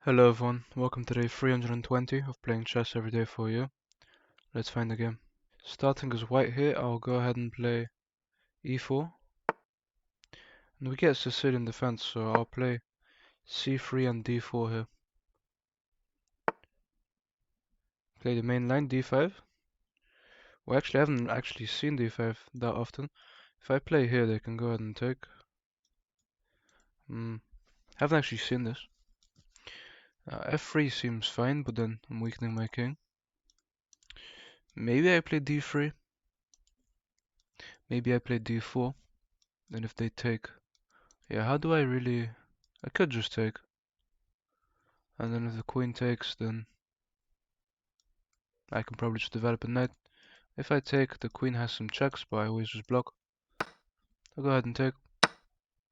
Hello everyone, welcome to day 320 of playing chess every day for you. Let's find the game. Starting as white here, I'll go ahead and play e4. And we get Sicilian defense, so I'll play c3 and d4 here. Play the main line, d5. Well, actually, I haven't actually seen d5 that often. If I play here, they can go ahead and take. Haven't actually seen this. f3 seems fine, but then I'm weakening my king. Maybe I play d3. Maybe I play d4. Then if they take... Yeah, how do I really... I could just take. And then if the queen takes, then I can probably just develop a knight. If I take, the queen has some checks, but I always just block. I'll go ahead and take.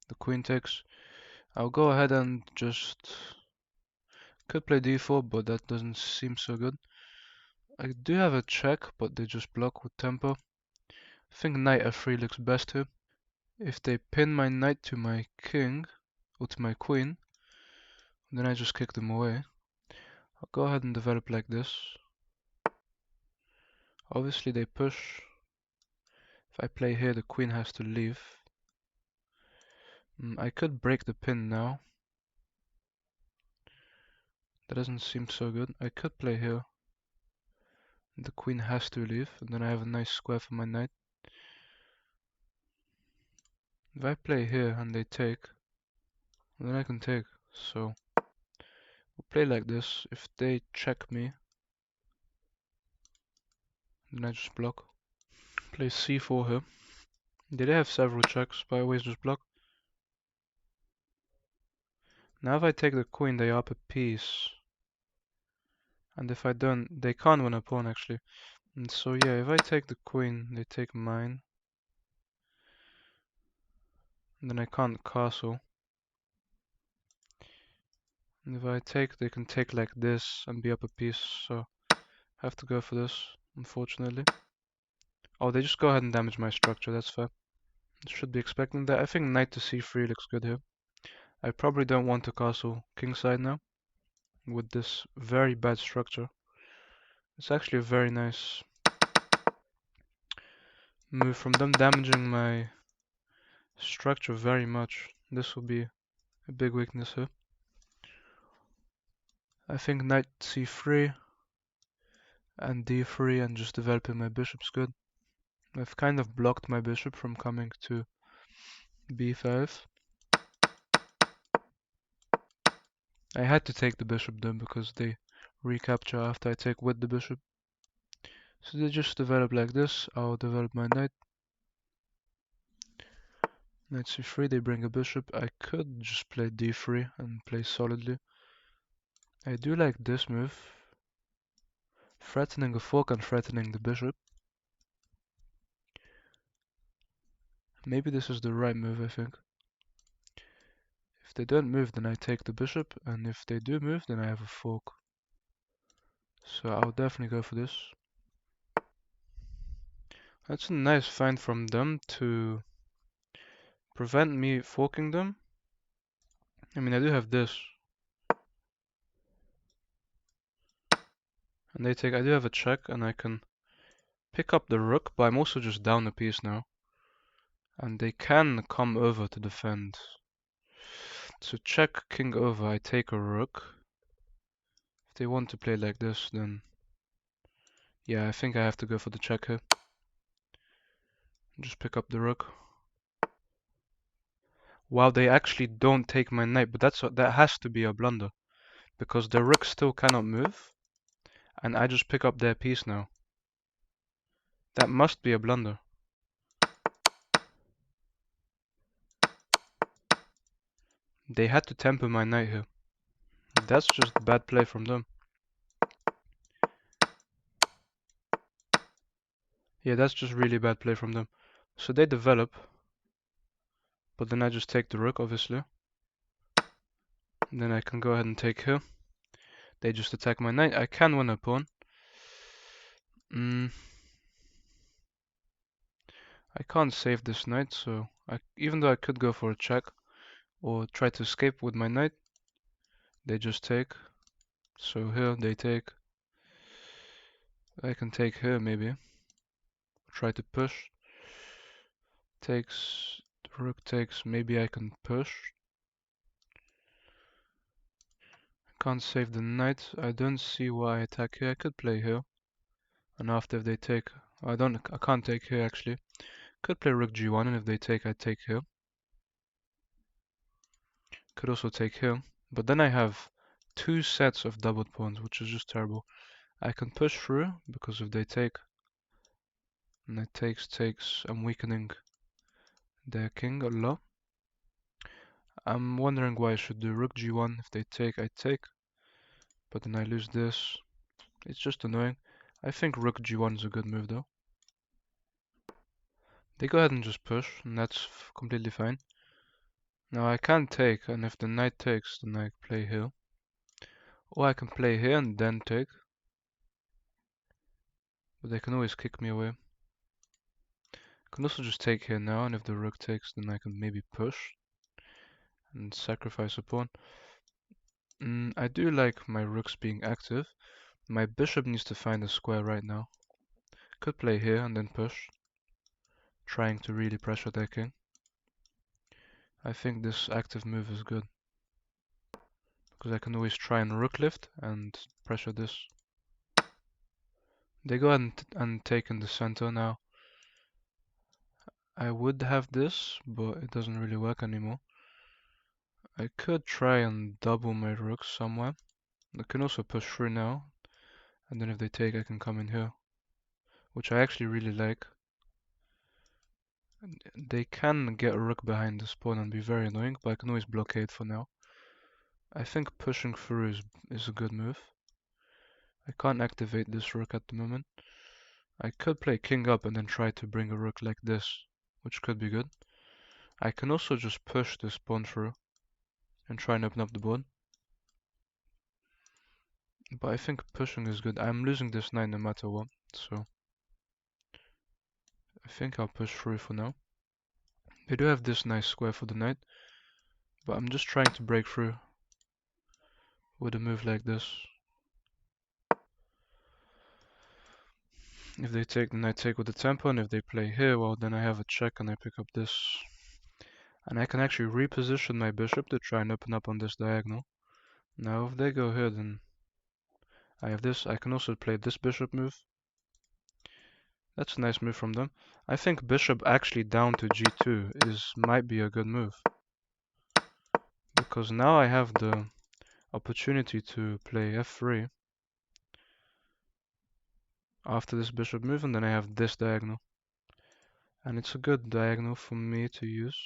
The queen takes. I'll go ahead and just... Could play d4, but that doesn't seem so good. I do have a check, but they just block with tempo. I think knight f3 looks best here. If they pin my knight to my king, or to my queen, then I just kick them away. I'll go ahead and develop like this. Obviously they push. If I play here, the queen has to leave. I could break the pin now. That doesn't seem so good. I could play here. The queen has to leave, and then I have a nice square for my knight. If I play here and they take, then I can take. So we'll play like this. If they check me, then I just block. Play c4 here. They have several checks, but I always just block. Now if I take the queen, they up a piece. And if I don't, they can't win a pawn actually. And so yeah, if I take the queen, they take mine. And then I can't castle. And if I take, they can take like this and be up a piece. So I have to go for this, unfortunately. Oh, they just go ahead and damage my structure, that's fair. Should be expecting that. I think knight to c3 looks good here. I probably don't want to castle kingside now with this very bad structure. It's actually a very nice move from them, damaging my structure very much. This will be a big weakness here. I think knight c3 and d3 and just developing my bishop's good. I've kind of blocked my bishop from coming to b5. I had to take the bishop though because they recapture after I take with the bishop. So they just develop like this. I'll develop my knight. Knight c3, they bring a bishop. I could just play d3 and play solidly. I do like this move. Threatening a fork and threatening the bishop. Maybe this is the right move, I think. If they don't move, then I take the bishop, and if they do move, then I have a fork. So I'll definitely go for this. That's a nice find from them to prevent me forking them. I mean, I do have this. And they take, I do have a check, and I can pick up the rook, but I'm also just down a piece now. And they can come over to defend. So check king over, I take a rook. If they want to play like this, then yeah, I think I have to go for the check here. Just pick up the rook. Wow, they actually don't take my knight, but that has to be a blunder. Because the rook still cannot move, and I just pick up their piece now. That must be a blunder. They had to temper my knight here. That's just bad play from them. Yeah, that's just really bad play from them. So they develop, but then I just take the rook, obviously. And then I can go ahead and take here. They just attack my knight. I can win a pawn. I can't save this knight, so even though I could go for a check or try to escape with my knight, they just take. So here they take. I can take here maybe. Try to push. Takes. The rook takes. Maybe I can push. Can't save the knight. I don't see why I attack here. I could play here. And after if they take. I can't take here actually. Could play rook g1 and if they take I take here. Could also take here. But then I have two sets of doubled pawns, which is just terrible. I can push through because if they take and it takes, I'm weakening their king a lot. I'm wondering why I should do rook g1. If they take, I take. But then I lose this. It's just annoying. I think rook g1 is a good move though. They go ahead and just push, and that's completely fine. Now I can take, and if the knight takes, then I play here. Or I can play here and then take. But they can always kick me away. I can also just take here now, and if the rook takes, then I can maybe push and sacrifice a pawn. I do like my rooks being active. My bishop needs to find a square right now. Could play here and then push, trying to really pressure their king. I think this active move is good, because I can always try and rook lift and pressure this. They go ahead and take in the center now. I would have this, but it doesn't really work anymore. I could try and double my rooks somewhere. I can also push through now, and then if they take I can come in here, which I actually really like. They can get a rook behind this pawn and be very annoying, but I can always blockade for now. I think pushing through is a good move. I can't activate this rook at the moment. I could play king up and then try to bring a rook like this, which could be good. I can also just push this pawn through and try and open up the board. But I think pushing is good. I'm losing this knight no matter what, so I think I'll push through for now. They do have this nice square for the knight, but I'm just trying to break through with a move like this. If they take, then I take with the tempo, and if they play here, well, then I have a check and I pick up this. And I can actually reposition my bishop to try and open up on this diagonal. Now, if they go here, then I have this. I can also play this bishop move. That's a nice move from them. I think bishop actually down to g2 might be a good move, because now I have the opportunity to play f3 after this bishop move, and then I have this diagonal. And it's a good diagonal for me to use.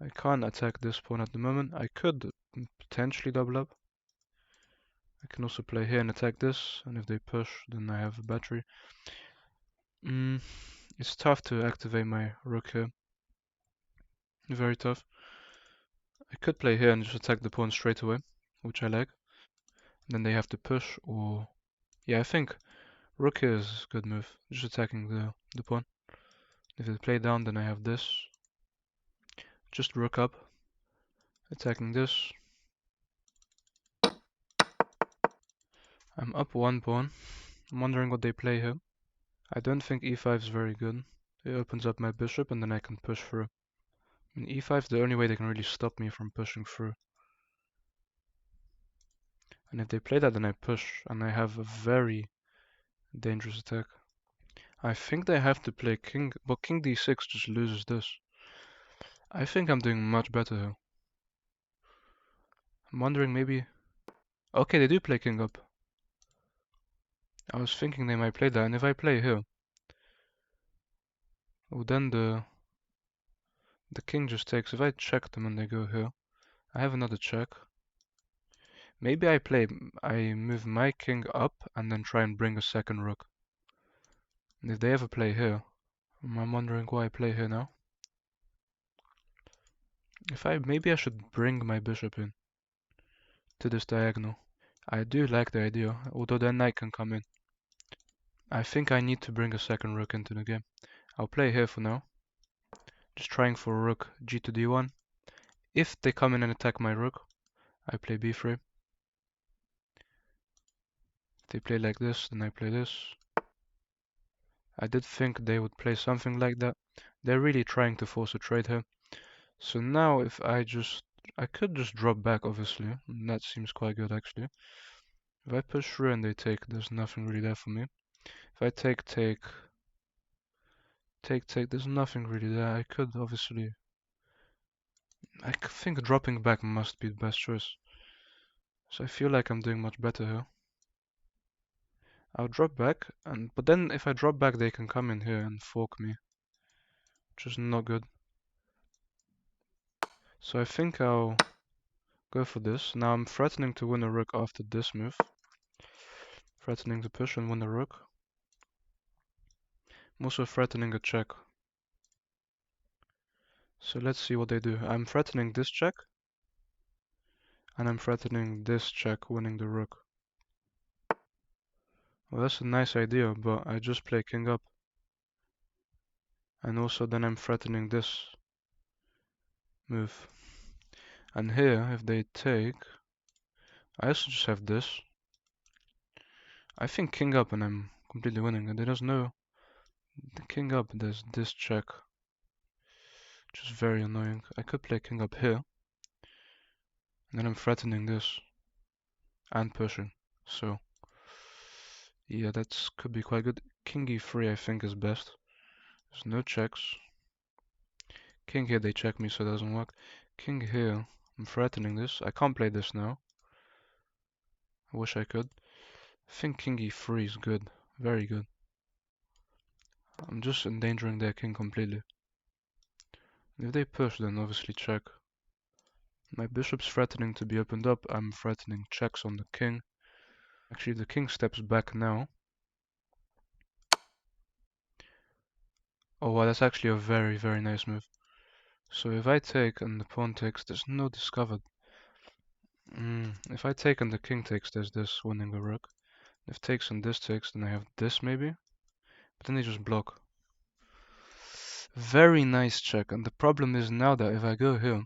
I can't attack this pawn at the moment. I could potentially double up. I can also play here and attack this, and if they push, then I have a battery. It's tough to activate my rook here. Very tough. I could play here and just attack the pawn straight away, which I like. Then they have to push, or yeah, I think rook here is a good move. Just attacking the pawn. If they play down, then I have this. Just rook up, attacking this. I'm up one pawn. I'm wondering what they play here. I don't think e5 is very good. It opens up my bishop and then I can push through. I mean, e5 is the only way they can really stop me from pushing through. And if they play that, then I push and I have a very dangerous attack. I think they have to play king, but king d6 just loses this. I think I'm doing much better here. I'm wondering maybe... Okay, they do play king up. I was thinking they might play that, and if I play here, well, then the king just takes. If I check them and they go here, I have another check. Maybe I move my king up and then try and bring a second rook. And if they ever play here, I'm wondering why I play here now. Maybe I should bring my bishop in to this diagonal. I do like the idea, although their knight can come in. I think I need to bring a second rook into the game. I'll play here for now. Just trying for rook g to d1. If they come in and attack my rook, I play b3. They play like this, then I play this. I did think they would play something like that. They're really trying to force a trade here. So now if I could just drop back, obviously. And that seems quite good, actually. If I push through and they take, there's nothing really there for me. If I take, there's nothing really there. I could, obviously... I think dropping back must be the best choice. So I feel like I'm doing much better here. I'll drop back, but then if I drop back, they can come in here and fork me, which is not good. So I think I'll go for this. Now I'm threatening to win a rook after this move. Threatening to push and win a rook. I'm also threatening a check. So let's see what they do. I'm threatening this check. And I'm threatening this check, winning the rook. Well, that's a nice idea, but I just play king up. And also then I'm threatening this move. And here, if they take, I also just have this. I think king up and I'm completely winning. And there's no the king up, there's this check, which is very annoying. I could play king up here. And then I'm threatening this and pushing. So yeah, that could be quite good. King e3 I think is best. There's no checks. King here, they check me, so it doesn't work. King here, I'm threatening this. I can't play this now. I wish I could. I think king e3 is good. Very good. I'm just endangering their king completely. If they push, then obviously check. My bishop's threatening to be opened up. I'm threatening checks on the king. Actually, the king steps back now. Oh wow, that's actually a very, very nice move. So if I take and the pawn takes, there's no discovered. If I take and the king takes, there's this winning the rook. If takes and this takes, then I have this maybe. But then they just block. Very nice check. And the problem is now that if I go here,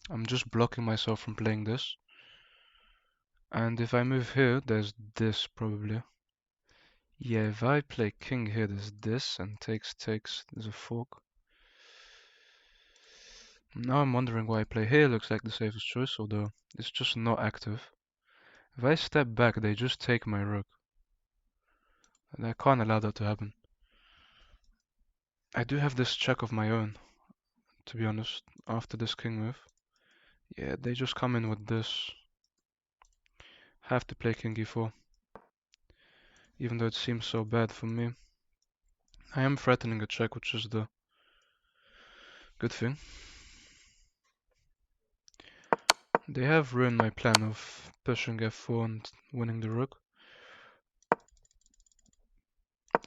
I'm just blocking myself from playing this. And if I move here, there's this probably. Yeah, if I play king here, there's this, and takes, there's a fork. Now I'm wondering why I play here, looks like the safest choice, although it's just not active. If I step back, they just take my rook. And I can't allow that to happen. I do have this check of my own, to be honest, after this king move. Yeah, they just come in with this. Have to play king e4. Even though it seems so bad for me. I am threatening a check, which is the good thing. They have ruined my plan of pushing f4 and winning the rook.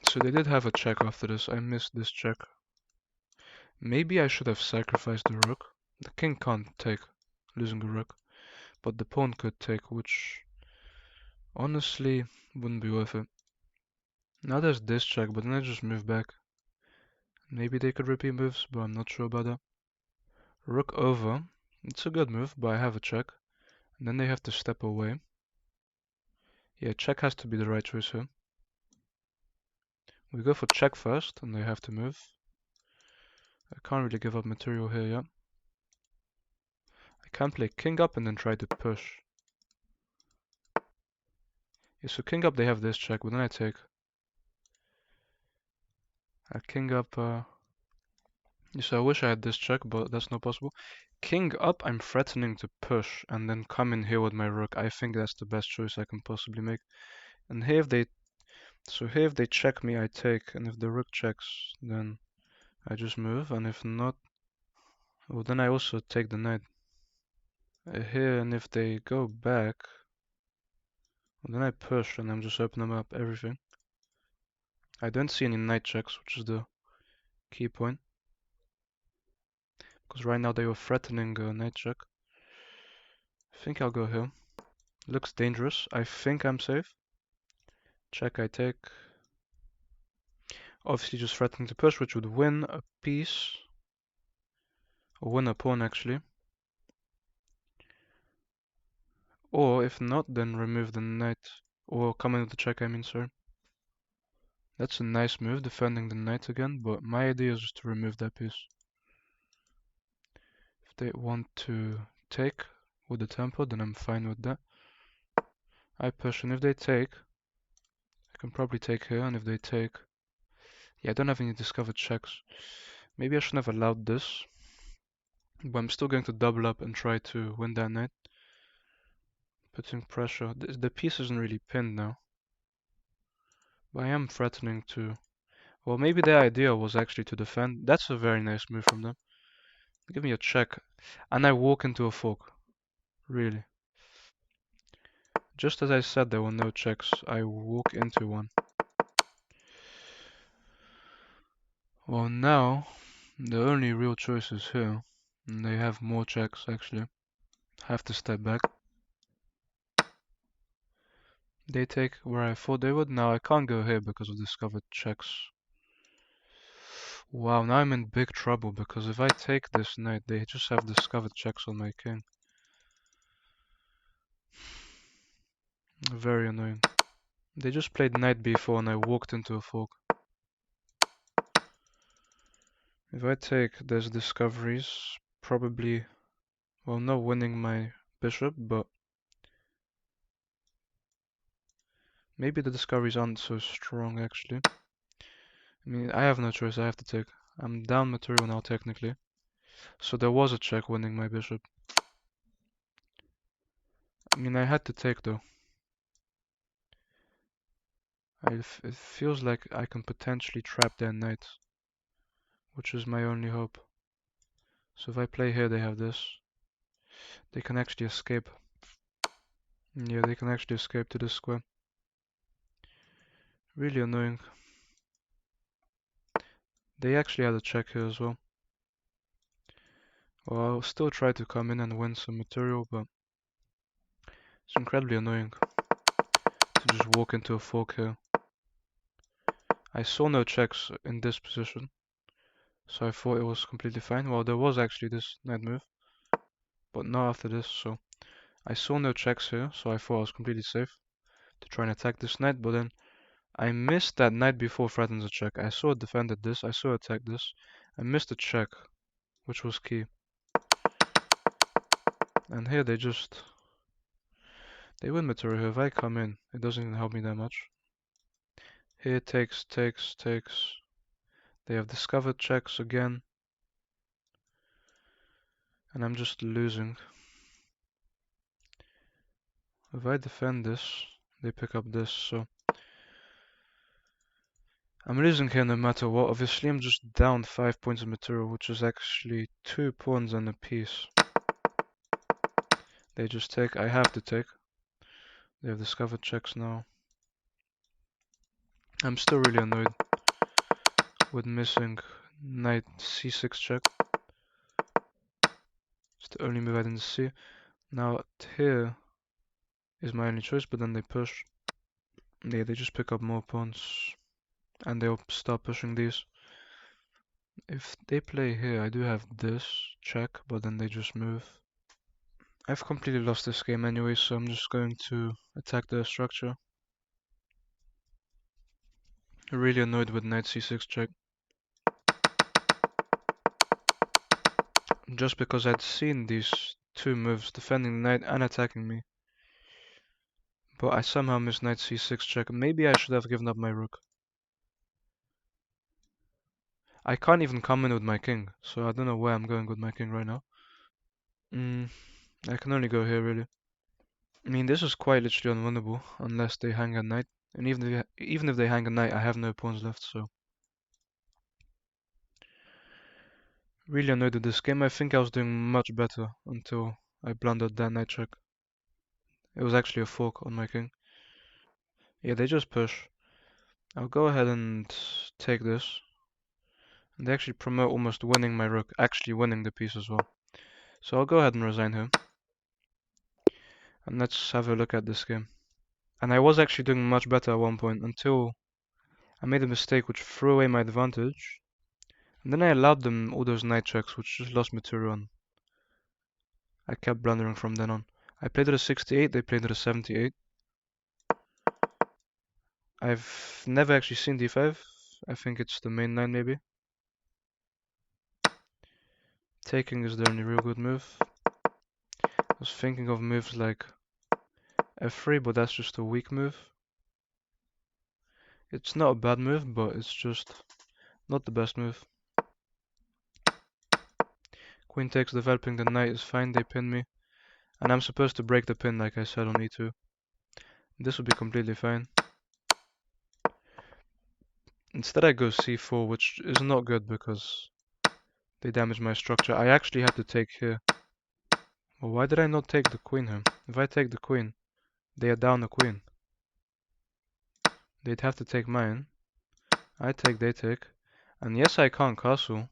So they did have a check after this. I missed this check. Maybe I should have sacrificed the rook. The king can't take, losing a rook. But the pawn could take, which honestly wouldn't be worth it. Now there's this check, but then I just move back. Maybe they could repeat moves, but I'm not sure about that. Rook over. It's a good move, but I have a check. And then they have to step away. Yeah, check has to be the right choice here. We go for check first, and they have to move. I can't really give up material here yet. I can play king up and then try to push. Yeah, so king up they have this check, but then I take. King up, so I wish I had this check, but that's not possible. King up, I'm threatening to push and then come in here with my rook. I think that's the best choice I can possibly make. And here if they check me, I take, and if the rook checks, then I just move, and if not, well, then I also take the knight. Here, and if they go back, well, then I push, and I'm just opening up everything. I don't see any knight checks, which is the key point. Because right now they were threatening a knight check. I think I'll go here. Looks dangerous. I think I'm safe. Check, I take. Obviously just threatening to push, which would win a piece. Or win a pawn, actually. Or if not, then remove the knight. Or come in with the check, I mean, sorry. That's a nice move, defending the knight again, but my idea is just to remove that piece. If they want to take with the tempo, then I'm fine with that. I push, and if they take, I can probably take here, and if they take... Yeah, I don't have any discovered checks. Maybe I shouldn't have allowed this, but I'm still going to double up and try to win that knight. Putting pressure. The piece isn't really pinned now. But I am threatening to... Well, maybe their idea was actually to defend. That's a very nice move from them. Give me a check. And I walk into a fork. Really. Just as I said there were no checks, I walk into one. Well, now, the only real choice is here. And they have more checks, actually. Have to step back. They take where I thought they would. Now I can't go here because of discovered checks. Wow, now I'm in big trouble because if I take this knight, they just have discovered checks on my king. Very annoying. They just played knight b4 and I walked into a fork. If I take, there's discoveries. Probably, well, not winning my bishop, but maybe the discoveries aren't so strong, actually. I mean, I have no choice, I have to take. I'm down material now, technically. So there was a check winning my bishop. I mean, I had to take, though. It feels like I can potentially trap their knight, which is my only hope. So if I play here, they have this. They can actually escape. Yeah, they can actually escape to this square. Really annoying. They actually had a check here as well. Well, I'll still try to come in and win some material, but it's incredibly annoying to just walk into a fork here. I saw no checks in this position, so I thought it was completely fine. Well, there was actually this knight move, but not after this, so I saw no checks here, so I thought I was completely safe to try and attack this knight, but then I missed that knight before threatens a check. I saw it defended this, I saw it attack this. I missed a check, which was key. And here they win material here. If I come in, it doesn't even help me that much. Here takes. They have discovered checks again. And I'm just losing. If I defend this, they pick up this, so I'm losing here no matter what. Obviously, I'm just down 5 points of material, which is actually 2 pawns and a piece. They just take. I have to take. They have discovered checks now. I'm still really annoyed with missing knight c6 check. It's the only move I didn't see. Now here is my only choice, but then they push. Yeah, they just pick up more pawns. And they'll start pushing these. If they play here, I do have this check, but then they just move. I've completely lost this game anyway, so I'm just going to attack the structure. Really annoyed with knight c6 check. Just because I'd seen these two moves, defending the knight and attacking me. But I somehow missed knight c6 check. Maybe I should have given up my rook. I can't even come in with my king, so I don't know where I'm going with my king right now. I can only go here, really. I mean, this is quite literally unwinnable, unless they hang a knight. And even if they hang a knight, I have no pawns left, so... Really annoyed with this game. I think I was doing much better until I blundered that knight check. It was actually a fork on my king. Yeah, they just push. I'll go ahead and take this. And they actually promote almost winning my rook, actually winning the piece as well. So I'll go ahead and resign here. And let's have a look at this game. And I was actually doing much better at one point until I made a mistake which threw away my advantage. And then I allowed them all those knight checks which just lost material on. I kept blundering from then on. I played at a 68, they played at a 78. I've never actually seen d5. I think it's the main line maybe. Taking is the only real good move. I was thinking of moves like f3, but that's just a weak move. It's not a bad move, but it's just not the best move. Queen takes, developing the knight is fine, they pin me. And I'm supposed to break the pin like I said on e2. This would be completely fine. Instead I go c4, which is not good because they damage my structure. I actually had to take here. Well, why did I not take the queen here? If I take the queen, they are down the queen. They'd have to take mine. I take, they take. And yes, I can't castle.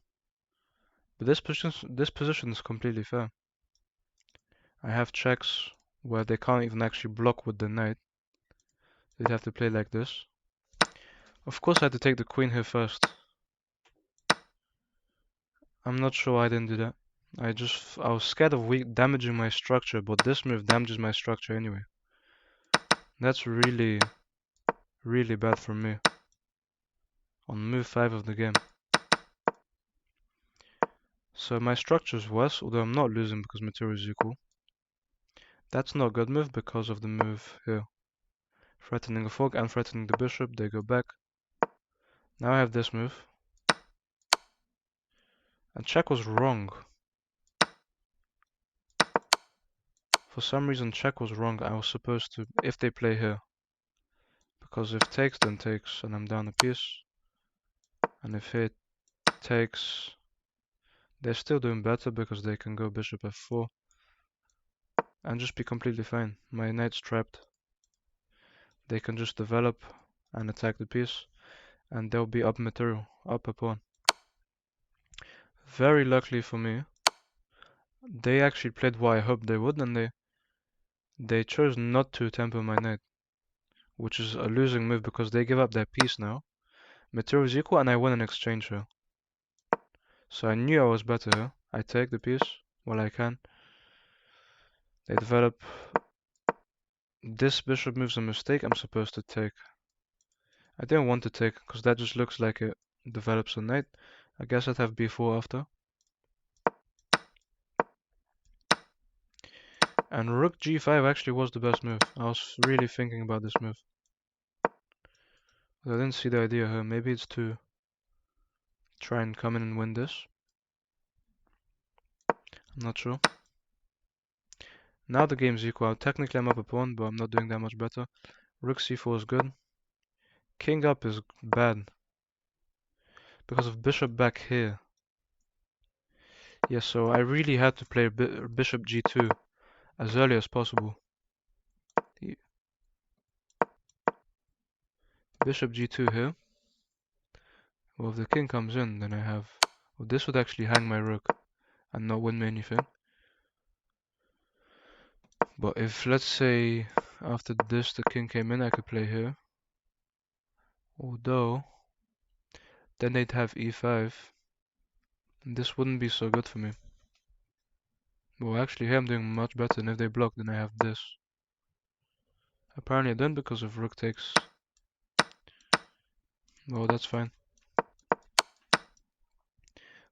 But this position is completely fair. I have checks where they can't even actually block with the knight. They'd have to play like this. Of course I had to take the queen here first. I'm not sure why I didn't do that. I was scared of damaging my structure, but this move damages my structure anyway. That's really, really bad for me. On move 5 of the game. So my structure is worse, although I'm not losing because material is equal. That's not a good move because of the move here. Threatening the fork and threatening the bishop, they go back. Now I have this move. And check was wrong. For some reason check was wrong. I was supposed to, if they play here. Because if takes, then takes, and I'm down a piece. And if it takes, they're still doing better because they can go bishop f4. And just be completely fine. My knight's trapped. They can just develop and attack the piece. And they'll be up material, up a pawn. Very luckily for me, they actually played what I hoped they would, and they chose not to temper my knight, which is a losing move because they give up their piece now. Material is equal and I win an exchange here. So I knew I was better here. I take the piece while I can. They develop. This bishop moves a mistake I'm supposed to take. I didn't want to take because that just looks like it develops a knight. I guess I'd have b4 after. And rook g5 actually was the best move. I was really thinking about this move. But I didn't see the idea here. Maybe it's to try and come in and win this. I'm not sure. Now the game's equal. Technically I'm up a pawn, but I'm not doing that much better. Rook c4 is good. King up is bad. Because of bishop back here. Yeah, so I really had to play bishop g2 as early as possible. Bishop g2 here. Well, if the king comes in, then I have... Well, this would actually hang my rook and not win me anything. But if, let's say, after this the king came in, I could play here. Although, then they'd have e5. And this wouldn't be so good for me. Well, actually, here I'm doing much better, and if they block, then I have this. Apparently I don't because of rook takes. Well, that's fine.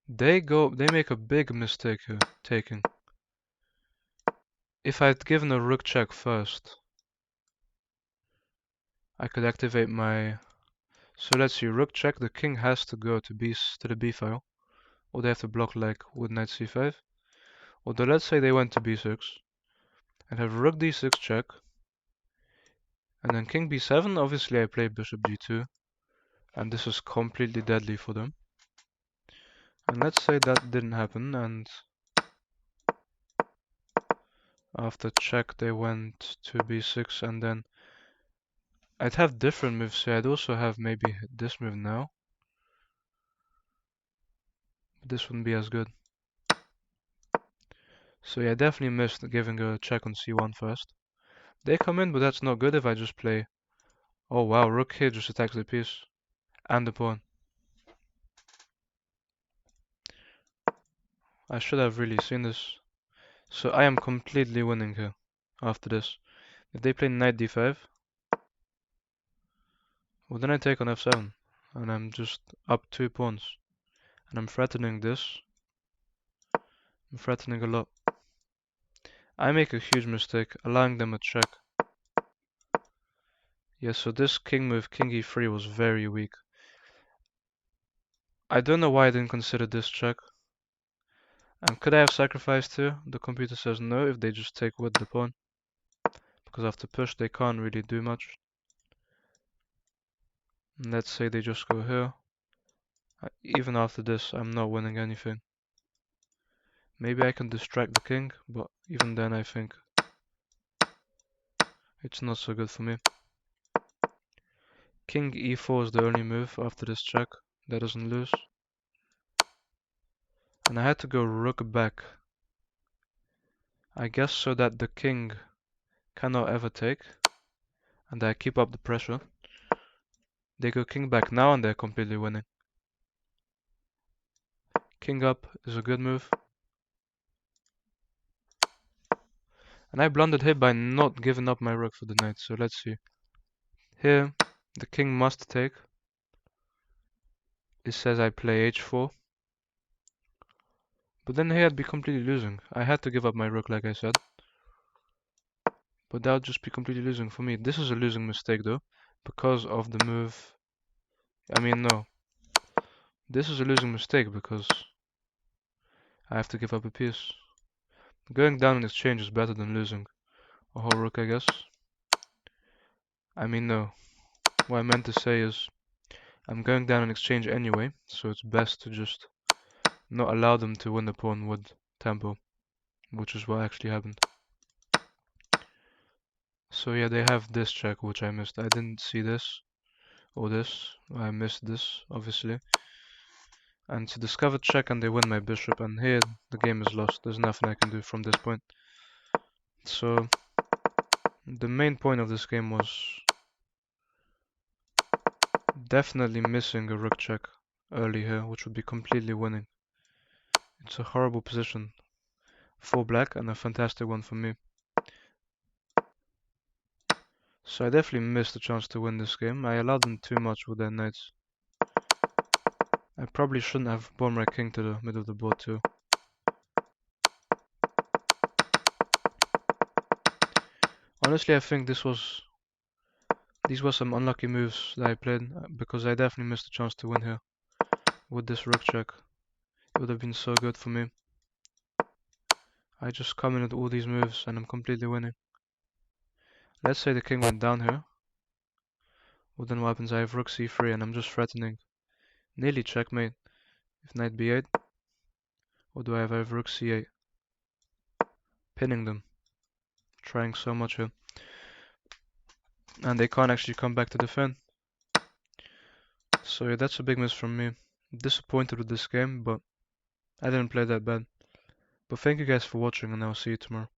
They make a big mistake here, taking. If I'd given a rook check first, I could activate my... So let's see, rook check, the king has to go to the b file. Or they have to block like with knight c5. Although let's say they went to b6. And have rook d6 check. And then king b7, obviously I play bishop g2. And this is completely deadly for them. And let's say that didn't happen, and after check they went to b6, and then I'd have different moves here. I'd also have maybe this move now. But this wouldn't be as good. So yeah, I definitely missed giving a check on c1 first. They come in, but that's not good if I just play... Oh wow, rook here just attacks the piece. And the pawn. I should have really seen this. So I am completely winning here after this. If they play knight d5, Well, then I take on f7, and I'm just up 2 pawns. And I'm threatening this. I'm threatening a lot. I make a huge mistake, allowing them a check. Yeah, so this king move, king e3, was very weak. I don't know why I didn't consider this check. And could I have sacrificed here? The computer says no if they just take with the pawn. Because after push they can't really do much. And let's say they just go here. Even after this, I'm not winning anything. Maybe I can distract the king, but even then I think it's not so good for me. King e4 is the only move after this check that doesn't lose. And I had to go rook back. I guess so that the king cannot ever take. And I keep up the pressure. They go king back now and they're completely winning. King up is a good move. And I blundered here by not giving up my rook for the knight, so let's see. Here, the king must take. It says I play h4. But then here I'd be completely losing. I had to give up my rook like I said. But that would just be completely losing for me. This is a losing mistake though, because of the move. I mean, no. This is a losing mistake because I have to give up a piece. Going down in exchange is better than losing a whole rook, I guess. I mean, no. What I meant to say is I'm going down in exchange anyway, so it's best to just not allow them to win the pawn with tempo, which is what actually happened. So yeah, they have this check, which I missed. I didn't see this or this. I missed this, obviously. And to discover check and they win my bishop, and here the game is lost. There's nothing I can do from this point. So the main point of this game was definitely missing a rook check early here, which would be completely winning. It's a horrible position for black and a fantastic one for me. So I definitely missed a chance to win this game. I allowed them too much with their knights. I probably shouldn't have pawned my king to the middle of the board too. Honestly, I think these were some unlucky moves that I played because I definitely missed a chance to win here. With this rook check, it would have been so good for me. I just come in with all these moves and I'm completely winning. Let's say the king went down here. Well, then what happens? I have rook c3 and I'm just threatening. Nearly checkmate. If knight b8. What do I have? I have rook c8. Pinning them. Trying so much here. And they can't actually come back to defend. So yeah, that's a big miss from me. Disappointed with this game, but I didn't play that bad. But thank you guys for watching and I'll see you tomorrow.